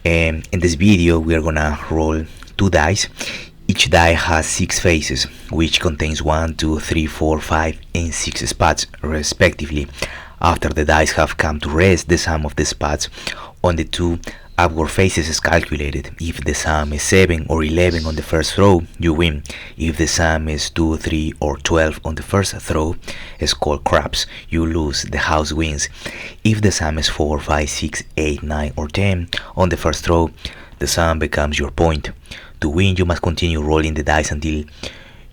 In this video we are gonna roll 2 dice. Each die has 6 faces, which contains 1, 2, 3, 4, 5 and 6 spots respectively. After the dice have come to rest, the sum of the spots on the 2 upward faces is calculated. If the sum is 7 or 11 on the first throw, you win. If the sum is 2, 3 or 12 on the first throw, it's called craps, you lose, the house wins. If the sum is 4, 5, 6, 8, 9 or 10 on the first throw, the sum becomes your point. To win, you must continue rolling the dice until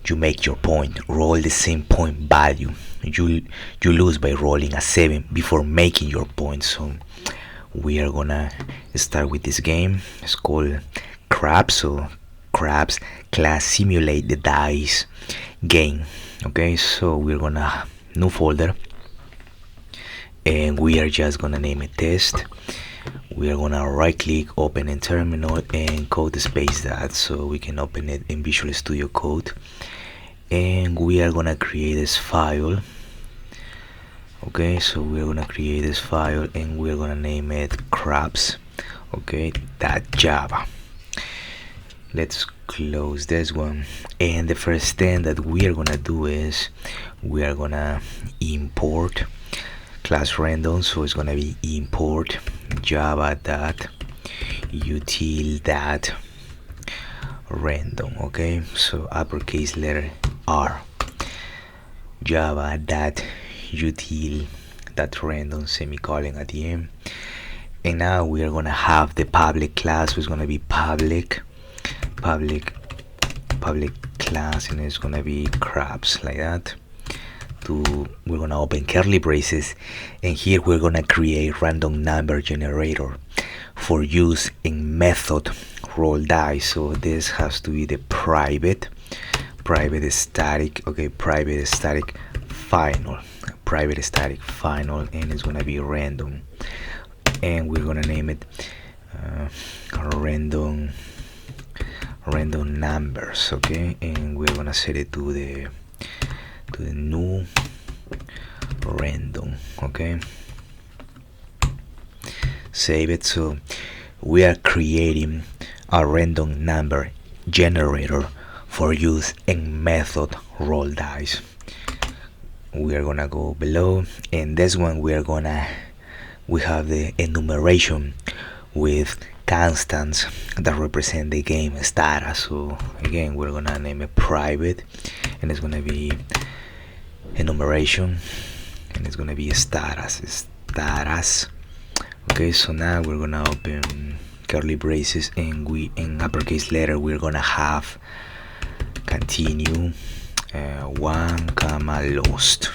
you make your point. Roll the same point value. You lose by rolling a 7 before making your point. So we are gonna start with this game. It's called Craps. So Craps class simulate the dice game. Okay, so we're gonna new folder and we are just gonna name it test. We are gonna right click, open in terminal and code space that so we can open it in Visual Studio Code, and we are gonna create this file. Okay, so we're gonna create this file and we're gonna name it craps, okay, .java. Let's close this one, and the first thing that we are gonna do is we are gonna import class random. So it's gonna be import java.util.random. okay, so uppercase letter R, java.util.random semicolon at the end. And now we are gonna have the public class, so it's gonna be public class, and it's gonna be craps like that. We're gonna open curly braces, and here we're gonna create random number generator for use in method roll dice. So this has to be the private static, okay, private static final, and it's gonna be random, and we're gonna name it random numbers, okay, and we're gonna set it to the new random, okay, save it. So we are creating a random number generator for use in method roll dice. We are gonna go below, and this one we have the enumeration with constants that represent the game status. So again, we're gonna name it private, and it's gonna be enumeration, and it's gonna be status. Okay, so now we're gonna open curly braces, and we in uppercase letter we're gonna have continue 1 comma lost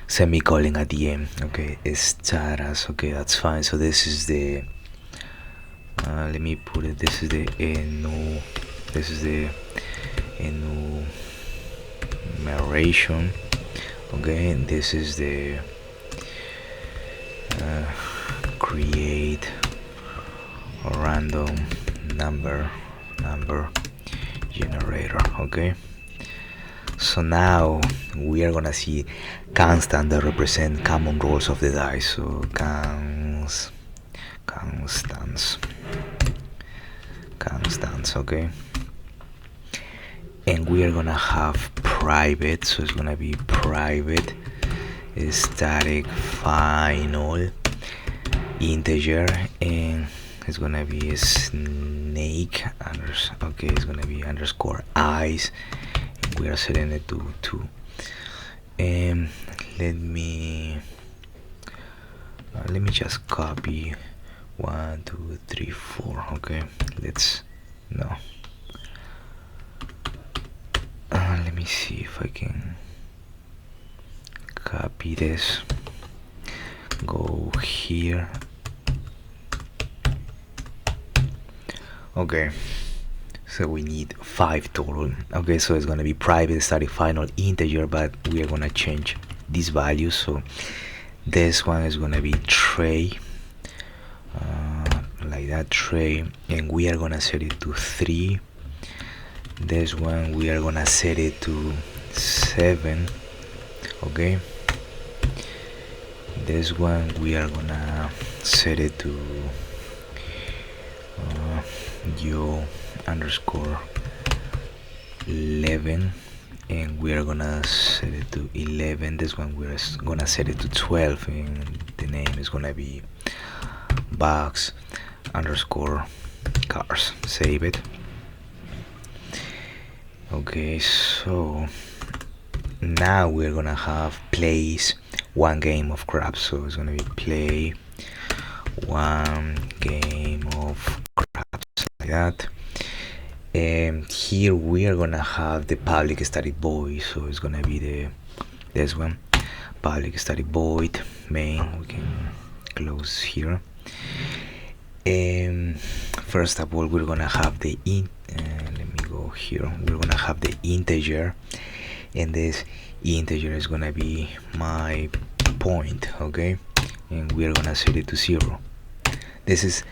semicolon at the end. Okay, status. Okay, that's fine. So this is the let me put it, this is the enumeration, okay, and this is the create a random number generator. Okay, so now we are gonna see constant that represent common rolls of the dice. So constants, okay, and we are gonna have private, so it's gonna be private static final integer, and it's gonna be snake okay, it's gonna be underscore eyes, and we are setting it to 2. And let me just copy 1, 2, 3, 4. Okay, let me see if I can copy this, go here. Okay, so we need 5 total. Okay, so it's gonna be private static final integer, but we are gonna change these values. So this one is gonna be tray, like that, tray, and we are gonna set it to 3. This one we are gonna set it to 7. Okay, this one we are gonna set it to yo underscore 11, and we are gonna set it to 11. This one we're gonna set it to 12, and the name is gonna be box underscore cars. Save it. Okay, so now we're gonna have plays one game of craps, so it's gonna be play one game of craps, like that. And here we are gonna have the public static void, so it's gonna be this one, public static void main. We can close here. And first of all, we're gonna have the let me go here. We're gonna have the integer, and this integer is gonna be my point, okay? And we're gonna set it to 0. This is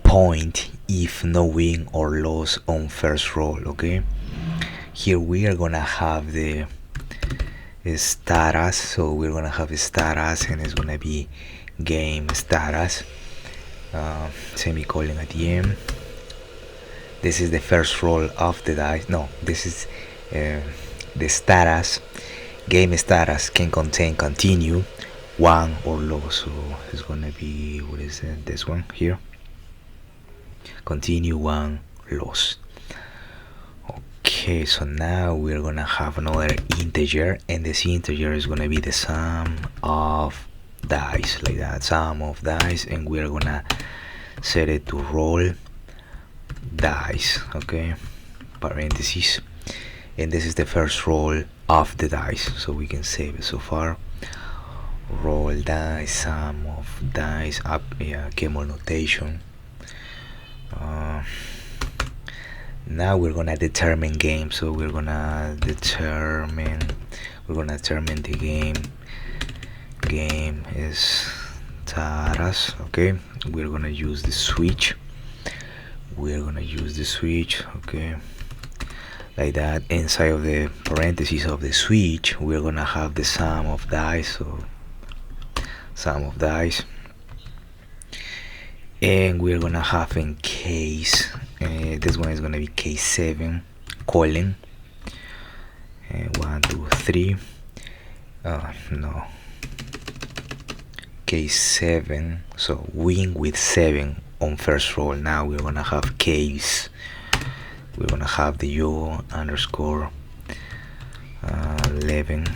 point if no win or loss on first roll, okay? Here we are gonna have the status, so we're gonna have a status, and it's gonna be game status, semicolon at the end. This is the first roll of the dice. No, this is the status. Game status can contain continue, one or loss, so it's gonna be, what is it, this one here, continue, one, loss. Okay, so now we're gonna have another integer, and this integer is gonna be the sum of dice, like that, sum of dice, and we're gonna set it to roll dice, okay, parentheses, and this is the first roll of the dice, so we can save it. So far, roll dice, sum of dice, up, camel notation. Now we're gonna determine game, so we're gonna determine the game is taras, okay. We're gonna use the switch, okay, like that. Inside of the parentheses of the switch, we're gonna have the sum of dice, so sum of dice, and we're gonna have in case, this one is gonna be case 7 colon 1 2 3 no, case 7, so win with 7 on first roll. Now we're gonna have case, we're gonna have the yo underscore 11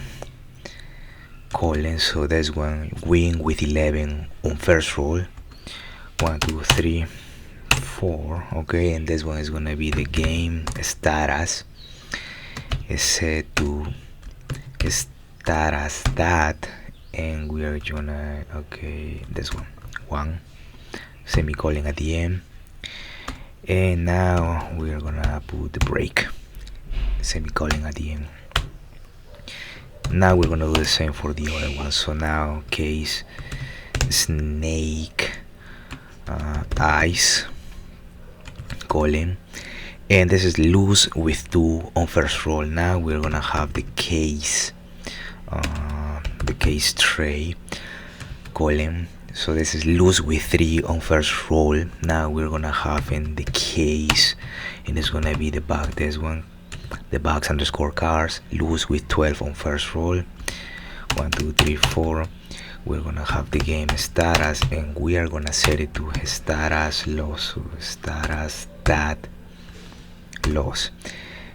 colon, so that's one, win with 11 on first roll, 1 2 3 4, okay. And this one is gonna be the game status, is set to status that, and we are gonna, okay, this one semicolon at the end, and now we are gonna put the break, semicolon at the end. Now we're gonna do the same for the other one. So now case snake ice colon, and this is lose with 2 on first roll. Now we're gonna have the case tray colon, so this is lose with 3 on first roll. Now we're gonna have in the case, and it's gonna be the box, this one, the box underscore cars, lose with 12 on first roll, 1 2 3 4. We're gonna have the game status, and we are gonna set it to status loss, so status that loss,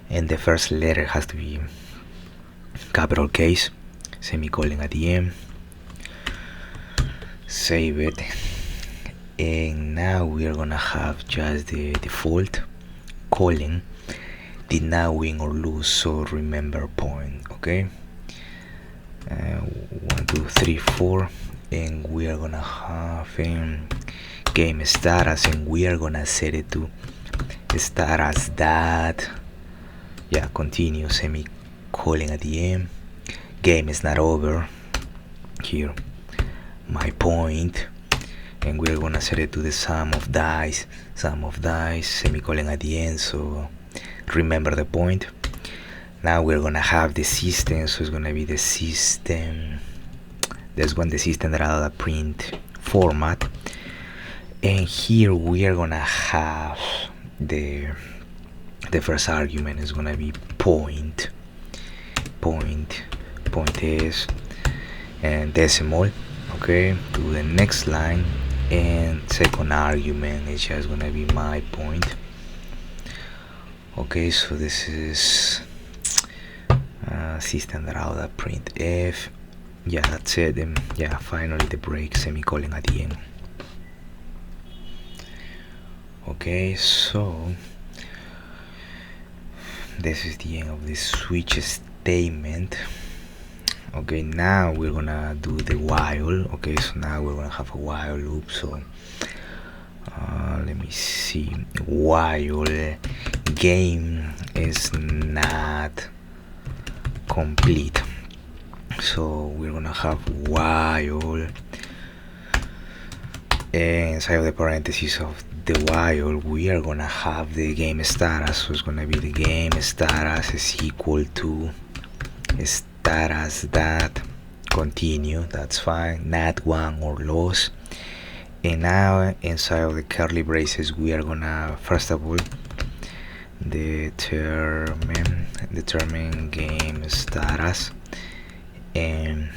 and the first letter has to be capital case, semicolon at the end. Save it, and now we are gonna have just the default colon, did not win or lose, so remember point, okay. 1 2 3 4, and we are gonna have game status, and we are gonna set it to status that, continue, semicolon at the end. Game is not over, here my point, and we're gonna set it to the sum of dice, semicolon at the end, so remember the point. Now we're gonna have the system, so it's gonna be the system, this one, the system that print format, And here we are gonna have the first argument is gonna be point is and decimal, okay, to the next line, and second argument is just gonna be my point. Okay, so this is system.out print f. Yeah, that's it. And yeah, finally the break, semicolon at the end. Okay, so this is the end of the switch statement. Okay, now we're gonna do the while. Okay, so now we're gonna have a while loop. So let me see, while game is not complete, so we're gonna have while, and inside of the parentheses of the while we are gonna have the game status. So it's gonna be the game status is equal to status that continue, that's fine, not one or lost. And now inside of the curly braces we are gonna first of all determine game status, and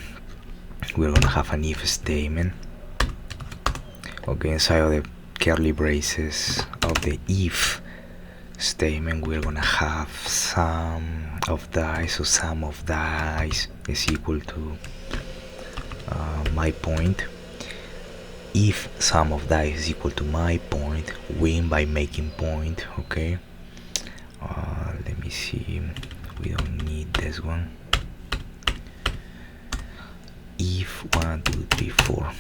we're gonna have an if statement. Okay, inside of the curly braces of the if statement we're gonna have sum of dice, so sum of dice is equal to my point. If sum of dice is equal to my point, win by making point. Okay, let me see, we don't need this one. If 1 2 3 4,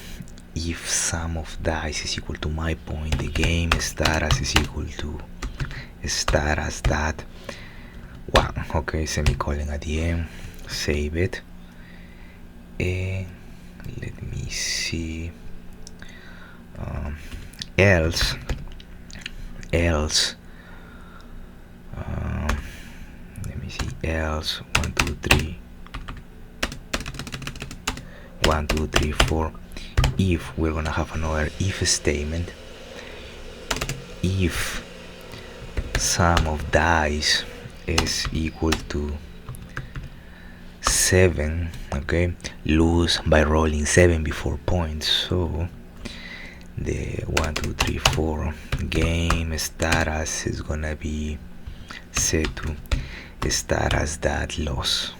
if sum of dice is equal to my point, the game status is equal to status that 1. Okay, semicolon at the end, save it, and let me see, else let me see, else 1 2 3 1 2 3 4. If we're gonna have another if statement. If sum of dice is equal to 7, okay, lose by rolling 7 before points. So the 1 2 3 4 game status is gonna be set to status that loss,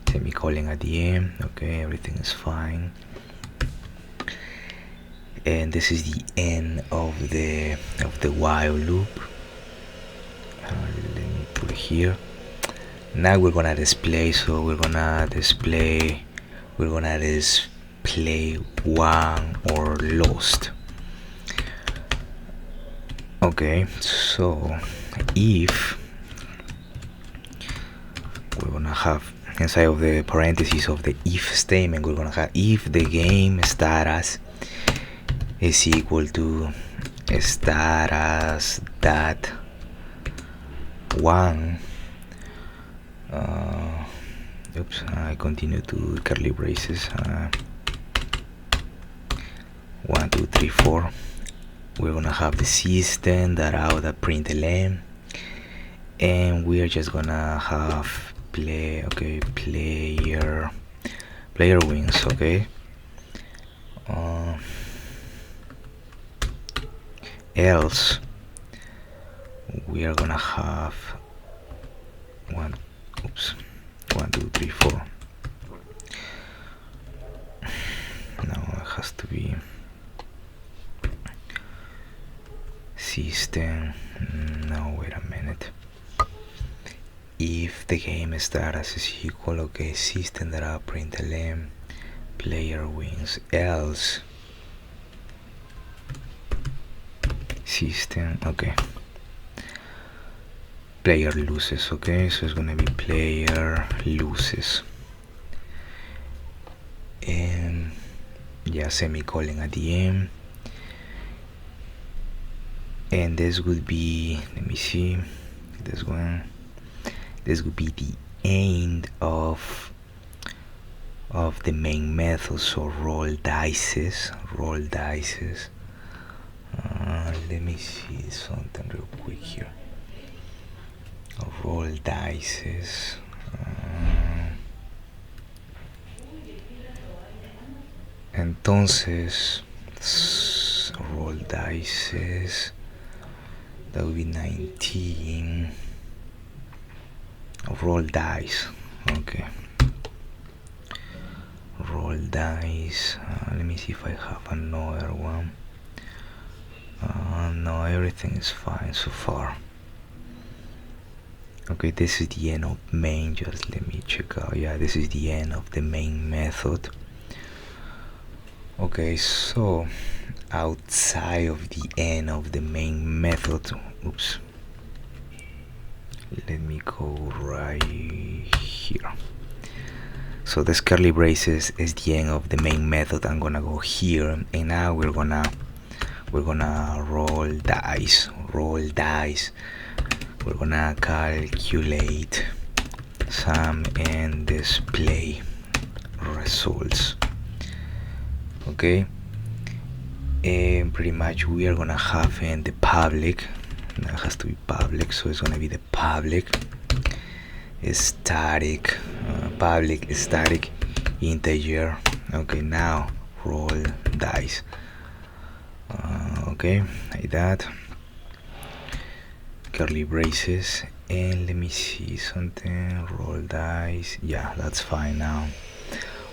semicolon at the end. Okay, everything is fine, and this is the end of the while loop. Let me put it here. Now we're gonna display, so we're gonna display won or lost. Okay, so if we're gonna have inside of the parentheses of the if statement, we're gonna have if the game status is equal to status that 1. Oops, I continue to curly braces. 1 2 3 4. We're gonna have the system that out that println, and we are just gonna have player wins. Okay, else we are gonna have 1 2 3 4. Now it has to be system. No, wait a minute. If the game status is equal, okay, system that out println player wins, else system, okay, player loses. Okay, so it's gonna be player loses, and yeah, semicolon at the end. And this would be, let me see, this one, this would be the end of the main method. So roll dices, let me see something real quick here. Roll dices. Entonces, roll dices. That would be 19. Roll dice. Okay. Roll dice. Let me see if I have another one. No, everything is fine so far. Okay, this is the end of main. Just let me check out. Yeah, this is the end of the main method. Okay, so outside of the end of the main method, oops, let me go right here. So this curly braces is the end of the main method. I'm gonna go here, and now we're gonna roll dice. We're gonna calculate sum and display results. Okay, and pretty much we are gonna have in the public. That has to be public, so it's gonna be the public static integer. Okay, now roll dice. Okay, like that, curly braces, and let me see something. Roll dice. Yeah, that's fine now.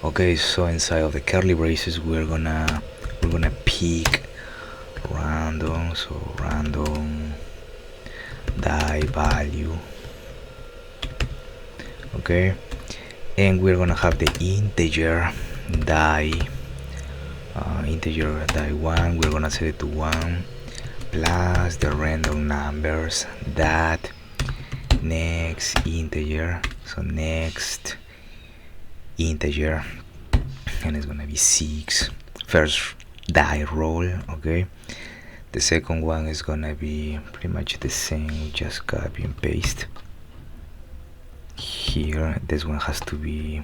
Okay, so inside of the curly braces we're gonna pick random, so random die value. Okay, and we're gonna have the integer die 1. We're gonna set it to 1 plus the random numbers that next integer, so next integer, and it's gonna be 6. First die roll. Okay, the second one is gonna be pretty much the same, just copy and paste here. This one has to be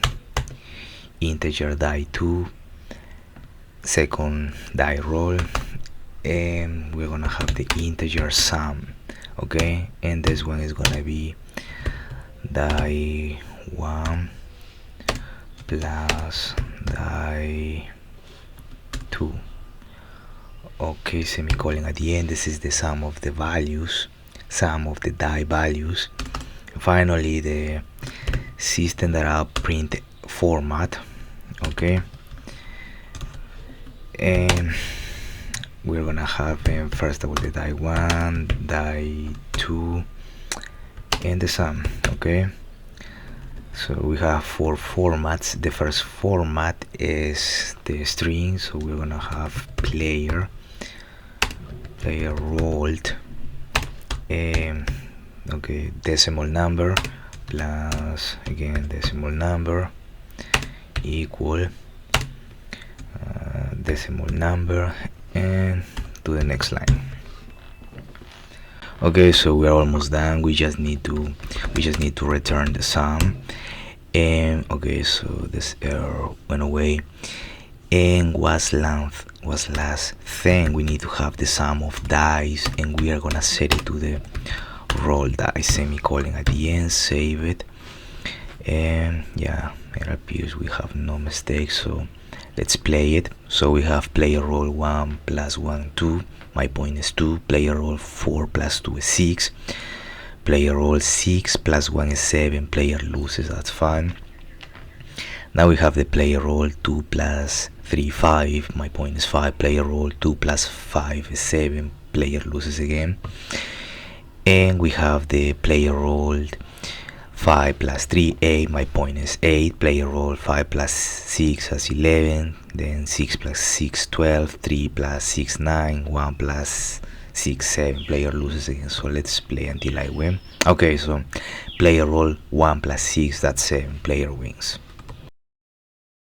integer die 2, second die roll, and we're gonna have the integer sum. Okay, and this one is gonna be die 1 plus die 2. Okay, semicolon at the end. This is the sum of the values, sum of the die values. Finally, the system.out.print format. Okay, and we're gonna have first of all the die 1, die 2, and the sum. Okay, so we have 4 formats. The first format is the string, so we're gonna have player rolled, okay, decimal number plus again decimal number equal decimal number, and to the next line. Okay, so we're almost done. We just need to return the sum. And okay, so this error went away, and what's last thing, we need to have the sum of dice, and we are gonna set it to the roll dice, semicolon at the end. Save it, and yeah, it appears we have no mistakes, so let's play it. So we have player roll 1 plus 1 2, my point is 2. Player roll 4 plus 2 is 6. Player roll 6 plus 1 is 7. Player loses, that's fine. Now we have the player roll 2 plus 3 5, my point is 5. Player roll 2 plus 5 is 7. Player loses again. And we have the player rolled 5 plus 3 8, my point is 8. Player roll 5 plus 6 is 11. Then 6 plus 6 12. 3 plus 6 9. 1 plus 6 7. Player loses again. So let's play until I win. Okay, so player roll 1 plus 6, that's 7. Player wins.